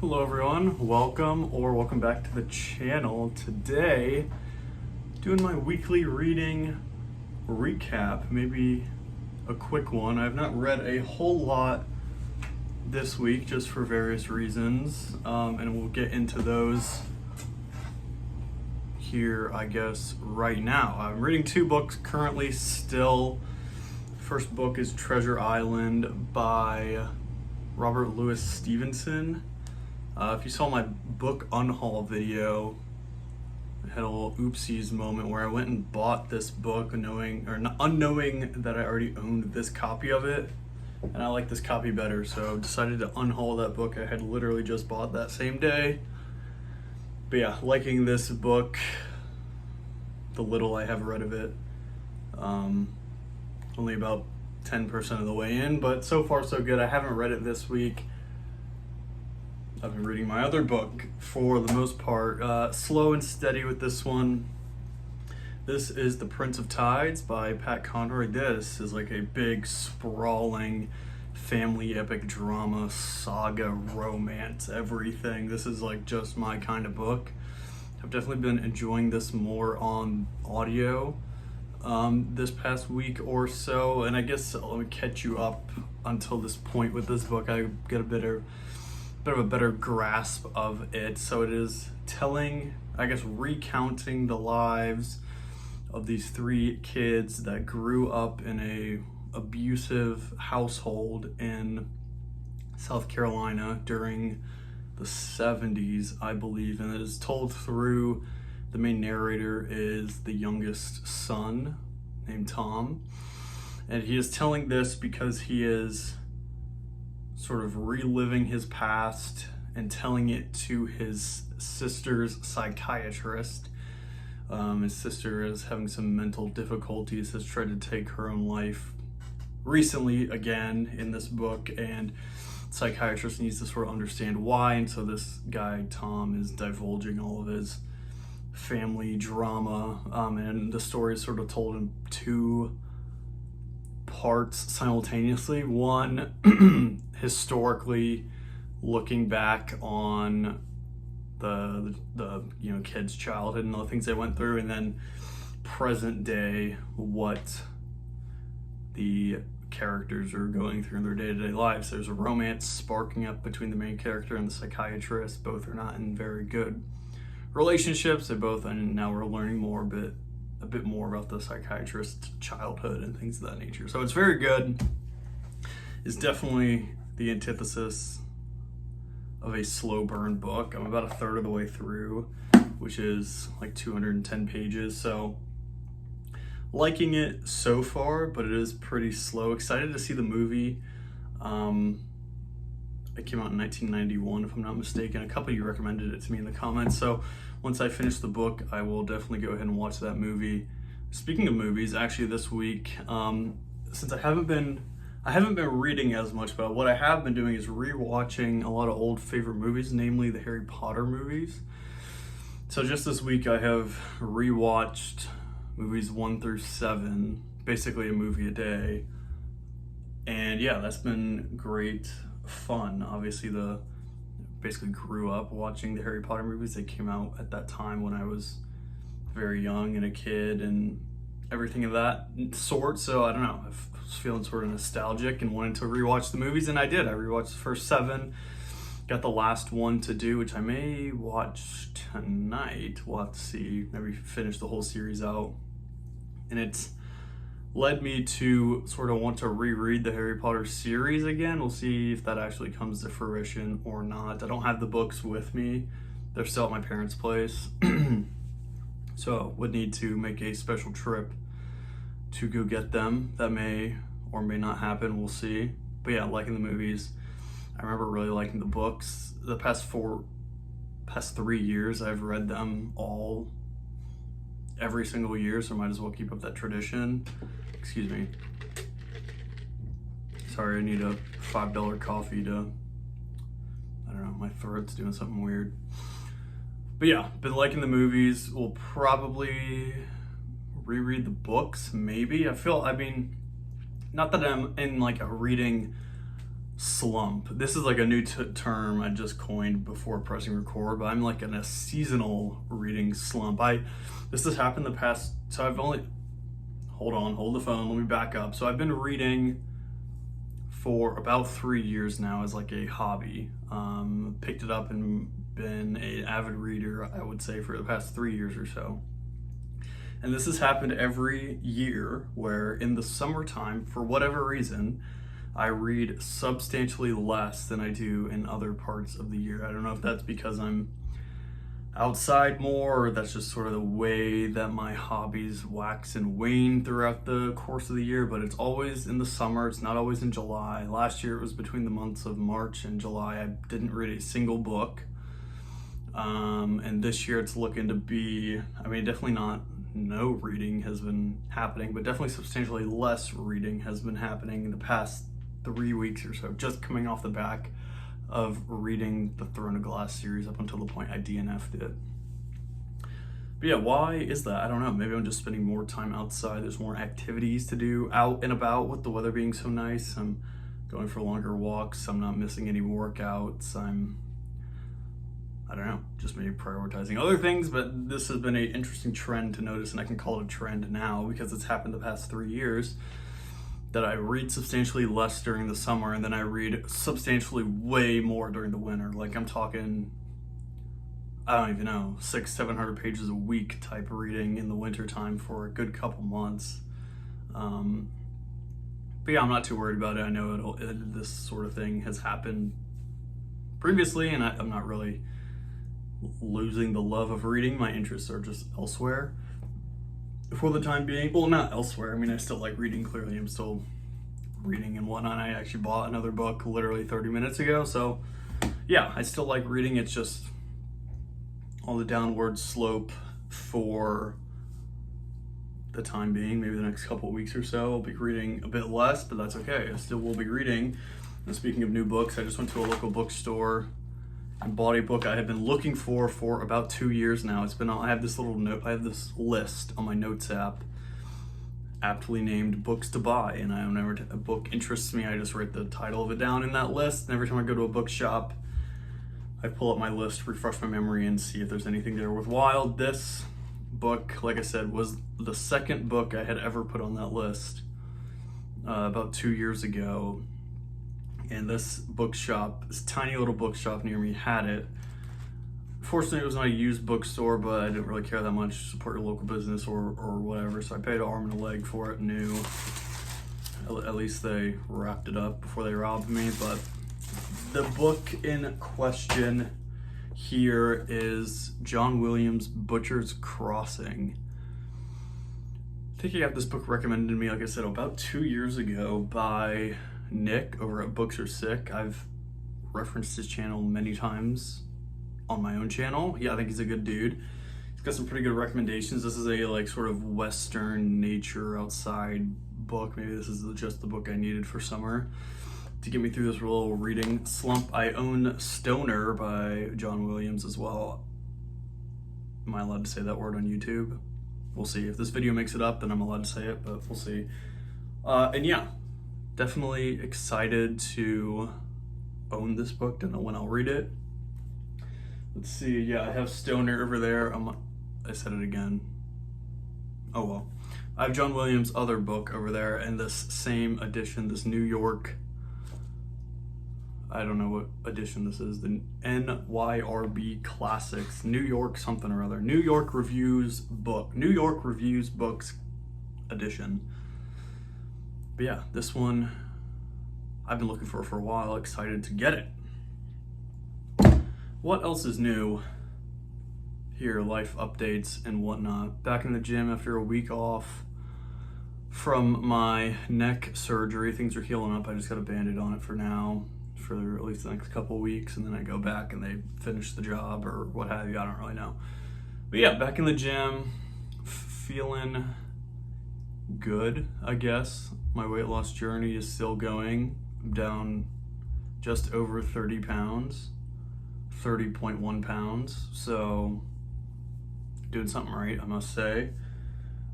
Hello everyone, welcome back to the channel. Today, doing my weekly reading recap, maybe a quick one. I've not read a whole lot this week just for various reasons, and we'll get into those here, I guess, right now. I'm reading two books currently still. First book is Treasure Island by Robert Louis Stevenson. If you saw my book unhaul video, I had a little oopsies moment where I went and bought this book unknowing that I already owned this copy of it, and I like this copy better, so I decided to unhaul that book I had literally just bought that same day. But yeah, liking this book, the little I have read of it. Only about 10% of the way in, but so far so good. I haven't read it this week. I've been reading my other book for the most part. Slow and steady with this one. This is The Prince of Tides by Pat Conroy. This is like a big, sprawling, family epic drama, saga, romance, everything. This is like just my kind of book. I've definitely been enjoying this more on audio this past week or so, and I guess let me catch you up until this point with this book. I get a bit of a better grasp of it. So it is telling, I guess, recounting the lives of these three kids that grew up in a abusive household in South Carolina during the 70s, I believe, and it is told through, the main narrator is the youngest son named Tom, and he is telling this because he is sort of reliving his past and telling it to his sister's psychiatrist. His sister is having some mental difficulties, has tried to take her own life recently again in this book, and the psychiatrist needs to sort of understand why, and so this guy, Tom, is divulging all of his family drama, and the story is sort of told in two parts simultaneously. One, historically looking back on the kids' childhood and the things they went through, and then present day, what the characters are going through in their day-to-day lives. There's a romance sparking up between the main character and the psychiatrist. Both are not in very good relationships. They both, and now we're learning a bit more about the psychiatrist's childhood and things of that nature. So it's very good. It's definitely the antithesis of a slow burn book. I'm about a third of the way through, which is like 210 pages. So liking it so far, but it is pretty slow. Excited to see the movie. It came out in 1991, if I'm not mistaken. A couple of you recommended it to me in the comments. So once I finish the book, I will definitely go ahead and watch that movie. Speaking of movies, actually this week, since I haven't been reading as much, but what I have been doing is rewatching a lot of old favorite movies, namely the Harry Potter movies. So just this week, I have rewatched movies 1 through 7, basically a movie a day. And yeah, that's been great fun. Obviously, basically grew up watching the Harry Potter movies. They came out at that time when I was very young and a kid and everything of that sort. So I don't know, I was feeling sort of nostalgic and wanted to rewatch the movies, and I did. I rewatched the first 7. Got the last one to do, which I may watch tonight. We'll have to see, maybe finish the whole series out. And it's led me to sort of want to reread the Harry Potter series again. We'll see if that actually comes to fruition or not. I don't have the books with me. They're still at my parents' place. So would need to make a special trip to go get them. That may or may not happen, we'll see. But yeah, liking the movies. I remember really liking the books. The past 3 years, I've read them all every single year, so I might as well keep up that tradition. Excuse me. Sorry, I need a $5 coffee to, I don't know, my throat's doing something weird. But yeah, been liking the movies. We'll probably reread the books, maybe. I mean, not that I'm in like a reading slump. This is like a new term I just coined before pressing record, but I'm like in a seasonal reading slump. This has happened the past, so I've only, hold the phone, let me back up. So I've been reading for about 3 years now as like a hobby. Picked it up and been an avid reader, I would say, for the past 3 years or so. And this has happened every year where in the summertime, for whatever reason, I read substantially less than I do in other parts of the year. I don't know if that's because I'm outside more, or that's just sort of the way that my hobbies wax and wane throughout the course of the year, but it's always in the summer. It's not always in July. Last year it was between the months of March and July. I didn't read a single book. And this year it's looking to be, definitely not no reading has been happening, but definitely substantially less reading has been happening in the past 3 weeks or so, just coming off the back of reading the Throne of Glass series up until the point I DNF'd it. But yeah, why is that? I don't know. Maybe I'm just spending more time outside. There's more activities to do out and about with the weather being so nice. I'm going for longer walks. I'm not missing any workouts. I don't know, just maybe prioritizing other things, but this has been an interesting trend to notice, and I can call it a trend now because it's happened the past 3 years, that I read substantially less during the summer and then I read substantially way more during the winter. Like I'm talking, I don't even know, 600-700 pages a week type reading in the winter time for a good couple months. But yeah, I'm not too worried about it. I know this sort of thing has happened previously, and I'm not really losing the love of reading. My interests are just elsewhere for the time being. Well, not elsewhere. I still like reading, clearly. I'm still reading and whatnot. I actually bought another book literally 30 minutes ago. So yeah, I still like reading. It's just on the downward slope for the time being. Maybe the next couple of weeks or so, I'll be reading a bit less, but that's okay. I still will be reading. And speaking of new books, I just went to a local bookstore and bought a book I have been looking for about 2 years now. I have this little note, I have this list on my notes app, aptly named Books to Buy, and whenever a book interests me, I just write the title of it down in that list, and every time I go to a bookshop, I pull up my list, refresh my memory, and see if there's anything there worthwhile. This book, like I said, was the second book I had ever put on that list about 2 years ago. And this bookshop, this tiny little bookshop near me, had it. Fortunately, it was not a used bookstore, but I didn't really care that much. Support your local business or whatever. So I paid an arm and a leg for it, new. At least they wrapped it up before they robbed me. But the book in question here is John Williams' Butcher's Crossing. I think I got this book recommended to me, like I said, about 2 years ago by Nick over at Books Are Sick. I've referenced his channel many times on my own channel. Yeah, I think he's a good dude. He's got some pretty good recommendations. This is a sort of Western nature outside book. Maybe this is just the book I needed for summer to get me through this little reading slump. I own Stoner by John Williams as well. Am I allowed to say that word on YouTube? We'll see. If this video makes it up, then I'm allowed to say it, but we'll see. And yeah, definitely excited to own this book. Don't know when I'll read it. Let's see. Yeah, I have Stoner over there. I said it again. Oh well. I have John Williams' other book over there, and this same edition, this New York, I don't know what edition this is, the NYRB Classics, New York something or other, New York Reviews Books edition. But yeah, this one I've been looking for a while, excited to get it. What else is new? Here, life updates and whatnot. Back in the gym after a week off from my neck surgery. Things are healing up. I just got a Band-Aid on it for now, for at least the next couple of weeks, and then I go back and they finish the job or what have you. I don't really know. But yeah, back in the gym, feeling good, I guess. My weight loss journey is still going. I'm down just over 30 pounds, 30.1 pounds. So doing something right, I must say.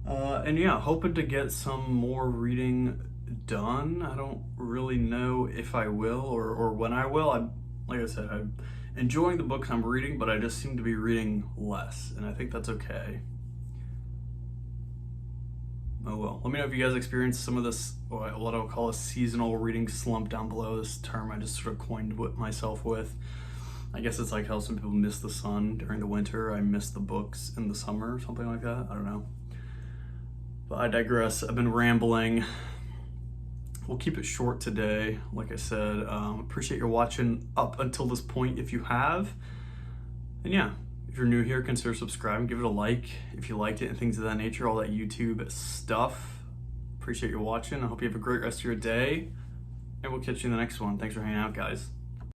And yeah, hoping to get some more reading done. I don't really know if I will or when I will. Like I said, I'm enjoying the books I'm reading, but I just seem to be reading less, and I think that's okay. Oh well. Let me know if you guys experience some of this, what I would call a seasonal reading slump down below. This term I just sort of coined myself with. I guess it's like how some people miss the sun during the winter. I miss the books in the summer or something like that. I don't know. But I digress. I've been rambling. We'll keep it short today. Like I said, appreciate your watching up until this point if you have. And yeah, if you're new here, consider subscribing, give it a like if you liked it and things of that nature, all that YouTube stuff. Appreciate you watching. I hope you have a great rest of your day, and we'll catch you in the next one. Thanks for hanging out, guys.